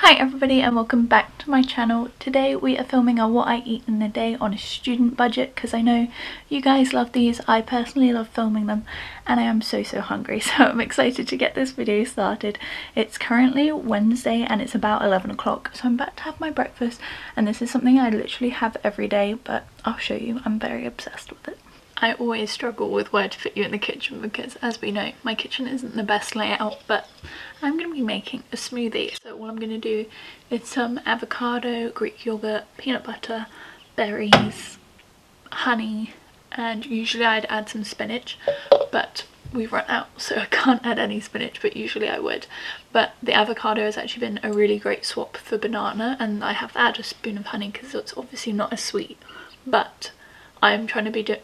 Hi everybody and welcome back to my channel. Today we are filming a what I eat in a day on a student budget because I know you guys love these. I personally love filming them and I am so hungry, so I'm excited to get this video started. It's currently Wednesday and it's about 11 o'clock, so I'm about to have my breakfast, and this is something I literally have every day, but I'll show you. I'm very obsessed with it. I always struggle with where to fit you in the kitchen because, as we know, my kitchen isn't the best layout, but I'm going to be making a smoothie. So what I'm going to do is some avocado, Greek yogurt, peanut butter, berries, honey, and usually I'd add some spinach, but we've run out so I can't add any spinach, but usually I would. But the avocado has actually been a really great swap for banana, and I have to add a spoon of honey because it's obviously not as sweet, but I'm trying to be do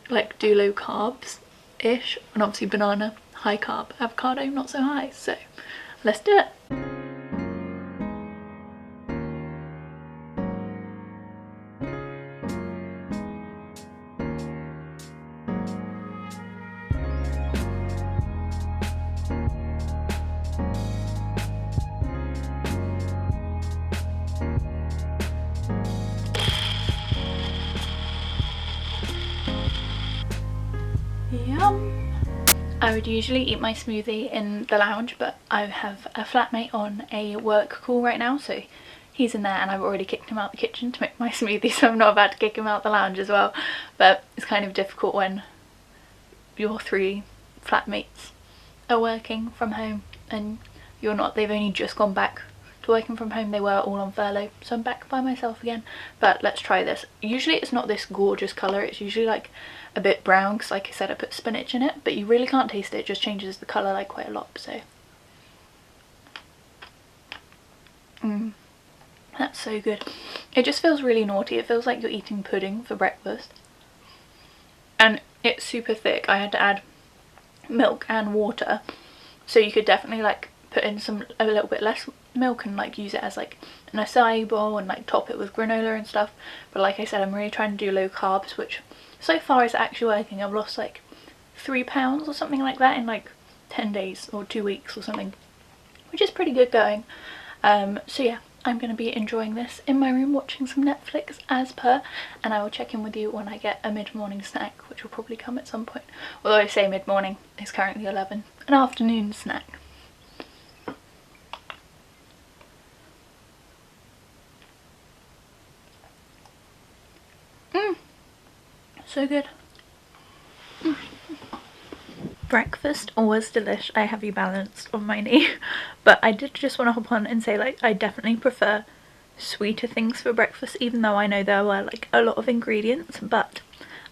low carbs ish, and obviously banana high carb, avocado not so high, so let's do it. Yum! I would usually eat my smoothie in the lounge, but I have a flatmate on a work call right now, so he's in there and I've already kicked him out the kitchen to make my smoothie, so I'm not about to kick him out the lounge as well. But it's kind of difficult when your three flatmates are working from home and you're not. They've only just gone back to working from home. They were all on furlough, so I'm back by myself again. But let's try this. Usually it's not this gorgeous colour, it's usually like a bit brown because, like I said, I put spinach in it, but you really can't taste it. It just changes the colour like quite a lot. So that's so good. It just feels really naughty. It feels like you're eating pudding for breakfast, and it's super thick. I had to add milk and water, so you could definitely like put in a little bit less milk and like use it as like an acai bowl and like top it with granola and stuff. But like I said, I'm really trying to do low carbs, which so far is actually working. I've lost like 3 pounds or something like that in like 10 days or 2 weeks or something, which is pretty good going. So yeah, I'm going to be enjoying this in my room watching some Netflix as per, and I will check in with you when I get a mid-morning snack, which will probably come at some point. Although I say mid-morning, it's currently 11, an afternoon snack. So good. Breakfast always delish. I have you balanced on my knee, but I did just want to hop on and say, like, I definitely prefer sweeter things for breakfast, even though I know there were like a lot of ingredients. But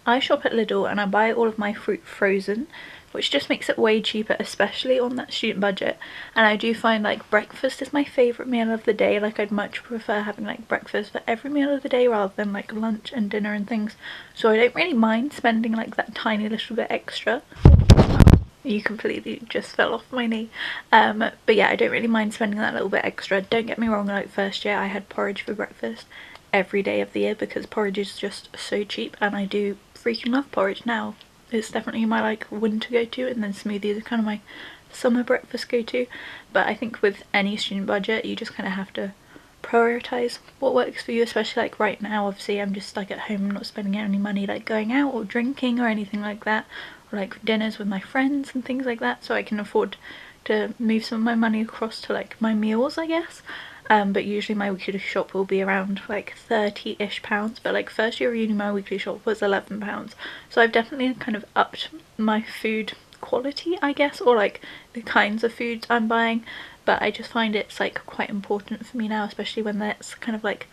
I shop at Lidl and I buy all of my fruit frozen, which just makes it way cheaper, especially on that student budget. And I do find like breakfast is my favourite meal of the day. Like, I'd much prefer having like breakfast for every meal of the day rather than like lunch and dinner and things. So I don't really mind spending like that tiny little bit extra. You completely just fell off my knee. But yeah, I don't really mind spending that little bit extra. Don't get me wrong, like first year I had porridge for breakfast every day of the year because porridge is just so cheap, and I do freaking love porridge now. It's definitely my like winter go-to, and then smoothies are kind of my summer breakfast go-to. But I think with any student budget you just kind of have to prioritize what works for you, especially like right now. Obviously I'm just like at home, I'm not spending any money like going out or drinking or anything like that, or like dinners with my friends and things like that, so I can afford to move some of my money across to like my meals, I guess. But usually my weekly shop will be around like 30-ish pounds, but like first year of uni my weekly shop was 11 pounds, so I've definitely kind of upped my food quality, I guess, or like the kinds of foods I'm buying. But I just find it's like quite important for me now, especially when that's kind of like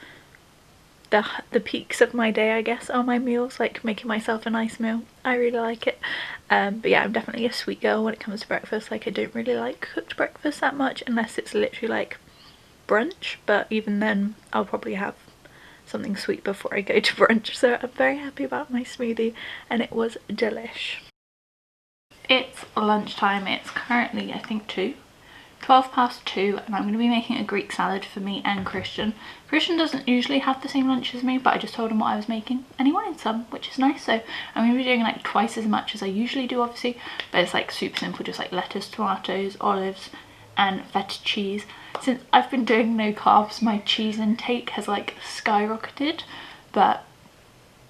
the peaks of my day, I guess, are my meals, like making myself a nice meal. I really like it. But yeah, I'm definitely a sweet girl when it comes to breakfast. Like, I don't really like cooked breakfast that much unless it's literally like brunch, but even then I'll probably have something sweet before I go to brunch. So I'm very happy about my smoothie and it was delish. It's lunchtime. It's currently, I think, 12 past 2, and I'm going to be making a Greek salad for me and Christian. Christian doesn't usually have the same lunch as me, but I just told him what I was making and he wanted some, which is nice. So I'm going to be doing like twice as much as I usually do, obviously, but it's like super simple, just like lettuce, tomatoes, olives and feta cheese. since I've been doing no carbs, my cheese intake has like skyrocketed, but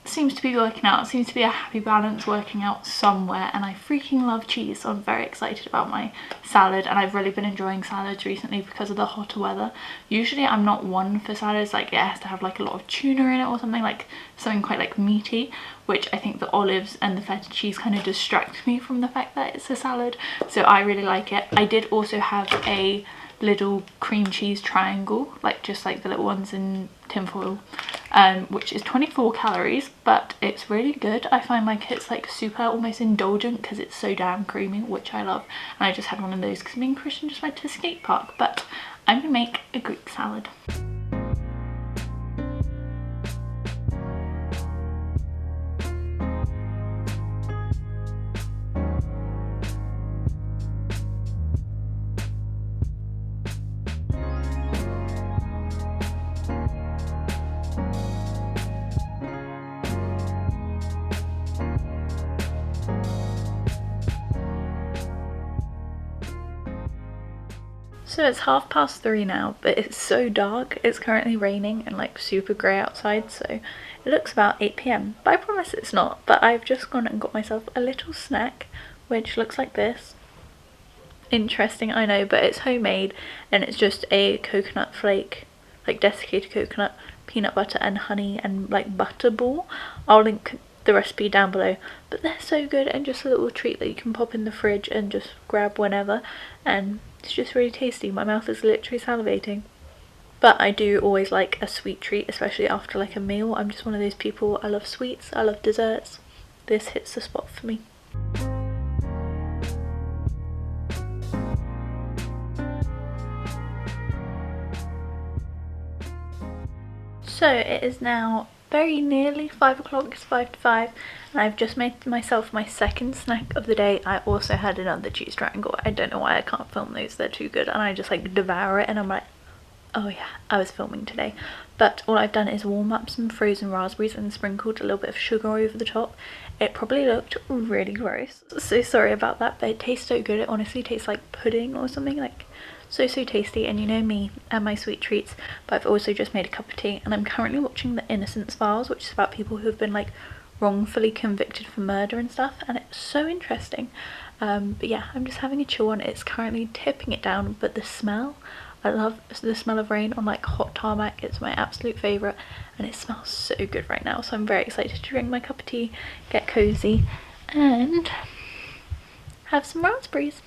seems to be working out. It seems to be a happy balance working out somewhere, and I freaking love cheese, so I'm very excited about my salad. And I've really been enjoying salads recently because of the hotter weather. Usually I'm not one for salads, like it has to have like a lot of tuna in it or something, like something quite like meaty, which I think the olives and the feta cheese kind of distract me from the fact that it's a salad, so I really like it. I did also have a little cream cheese triangle, like just like the little ones in tinfoil, which is 24 calories, but it's really good. I find like it's like super almost indulgent because it's so damn creamy, which I love. And I just had one of those because me and Christian just went to a skate park. But I'm gonna make a Greek salad. So it's 3:30 now, but it's so dark. It's currently raining and like super grey outside, so it looks about 8 p.m. But I promise it's not. But I've just gone and got myself a little snack, which looks like this. Interesting, I know, but it's homemade and it's just a coconut flake, like desiccated coconut, peanut butter and honey and like butter ball. I'll link the recipe down below, but they're so good and just a little treat that you can pop in the fridge and just grab whenever, and it's just really tasty. My mouth is literally salivating. But I do always like a sweet treat, especially after like a meal. I'm just one of those people. I love sweets, I love desserts. This hits the spot for me. So it is now very nearly 5 o'clock, it's 5 to 5, and I've just made myself my second snack of the day. I also had another cheese triangle. I don't know why I can't film those, they're too good, and I just like devour it and I'm like, oh yeah, I was filming today. But all I've done is warm up some frozen raspberries and sprinkled a little bit of sugar over the top. It probably looked really gross, so sorry about that, but it tastes so good. It honestly tastes like pudding or something, like so tasty. And you know me and my sweet treats, but I've also just made a cup of tea, and I'm currently watching the Innocence Files, which is about people who have been like wrongfully convicted for murder and stuff, and it's so interesting. But yeah, I'm just having a chill on it. It's currently tipping it down, but the smell, I love the smell of rain on like hot tarmac. It's my absolute favourite, and it smells so good right now, so I'm very excited to drink my cup of tea, get cozy and have some raspberries.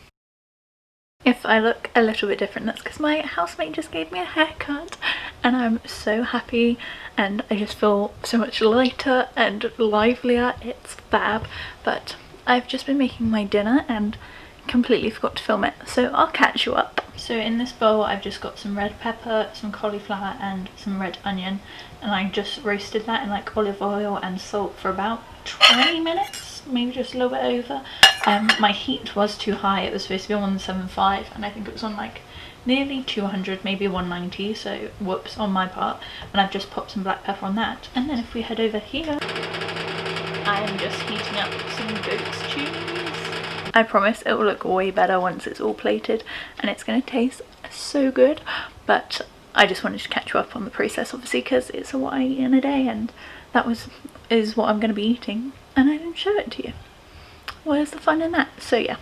If I look a little bit different, that's because my housemate just gave me a haircut, and I'm so happy and I just feel so much lighter and livelier. It's fab. But I've just been making my dinner and completely forgot to film it, so I'll catch you up. So in this bowl I've just got some red pepper, some cauliflower and some red onion, and I just roasted that in like olive oil and salt for about 20 minutes, maybe just a little bit over. My heat was too high. It was supposed to be on 175 and I think it was on like nearly 200, maybe 190, so whoops on my part. And I've just popped some black pepper on that. And then if we head over here, I'm just heating up some goat's cheese. I promise it will look way better once it's all plated, and it's going to taste so good. But I just wanted to catch you up on the process, obviously, because it's what I eat in a day, and that is what I'm going to be eating, and I didn't show it to you. Where's the fun in that? So yeah,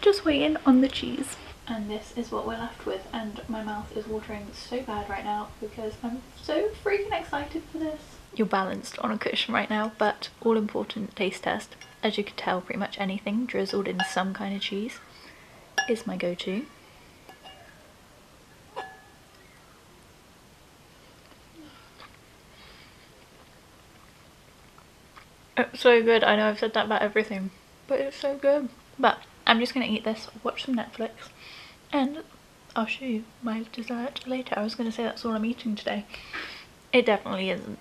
just waiting on the cheese. And this is what we're left with, and my mouth is watering so bad right now because I'm so freaking excited for this. You're balanced on a cushion right now, but all important taste test. As you can tell, pretty much anything drizzled in some kind of cheese is my go-to. It's so good. I know I've said that about everything, but it's so good. But I'm just gonna eat this, watch some Netflix, and I'll show you my dessert later. I was gonna say that's all I'm eating today. It definitely isn't.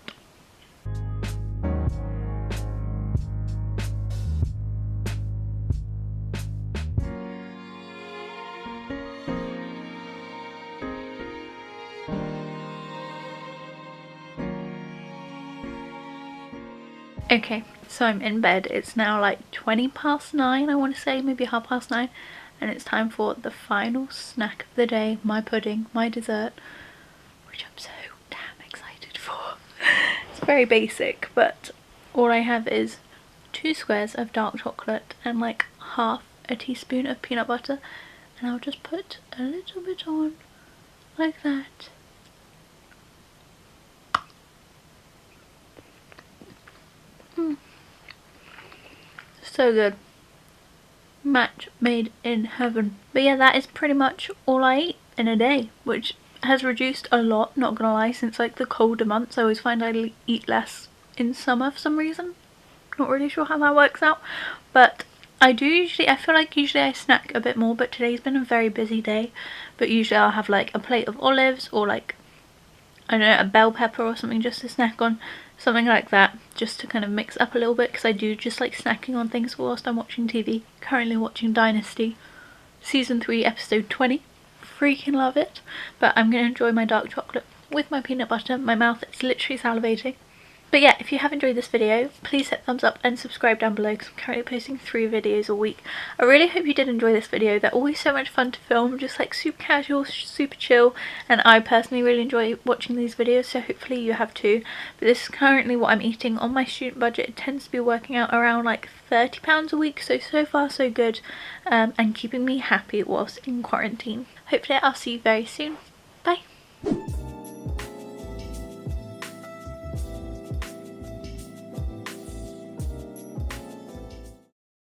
Okay, so I'm in bed. It's now like 20 past 9, I want to say, maybe 9:30, and it's time for the final snack of the day, my pudding, my dessert, which I'm so damn excited for. It's very basic, but all I have is 2 squares of dark chocolate and like half a teaspoon of peanut butter, and I'll just put a little bit on like that. So good. Match made in heaven. But yeah, that is pretty much all I eat in a day, which has reduced a lot, not gonna lie, since like the colder months. I always find I eat less in summer for some reason. Not really sure how that works out, but I feel like usually I snack a bit more, but today's been a very busy day. But usually I'll have like a plate of olives or like, I don't know, a bell pepper or something just to snack on, something like that, just to kind of mix up a little bit, because I do just like snacking on things whilst I'm watching TV. Currently watching Dynasty season 3 episode 20. Freaking love it. But I'm going to enjoy my dark chocolate with my peanut butter. My mouth is literally salivating. But yeah, if you have enjoyed this video, please hit thumbs up and subscribe down below, because I'm currently posting 3 videos a week. I really hope you did enjoy this video. They're always so much fun to film, just like super casual, super chill, and I personally really enjoy watching these videos, so hopefully you have too. But this is currently what I'm eating on my student budget. It tends to be working out around like £30 a week, so far so good, and keeping me happy whilst in quarantine. Hopefully I'll see you very soon.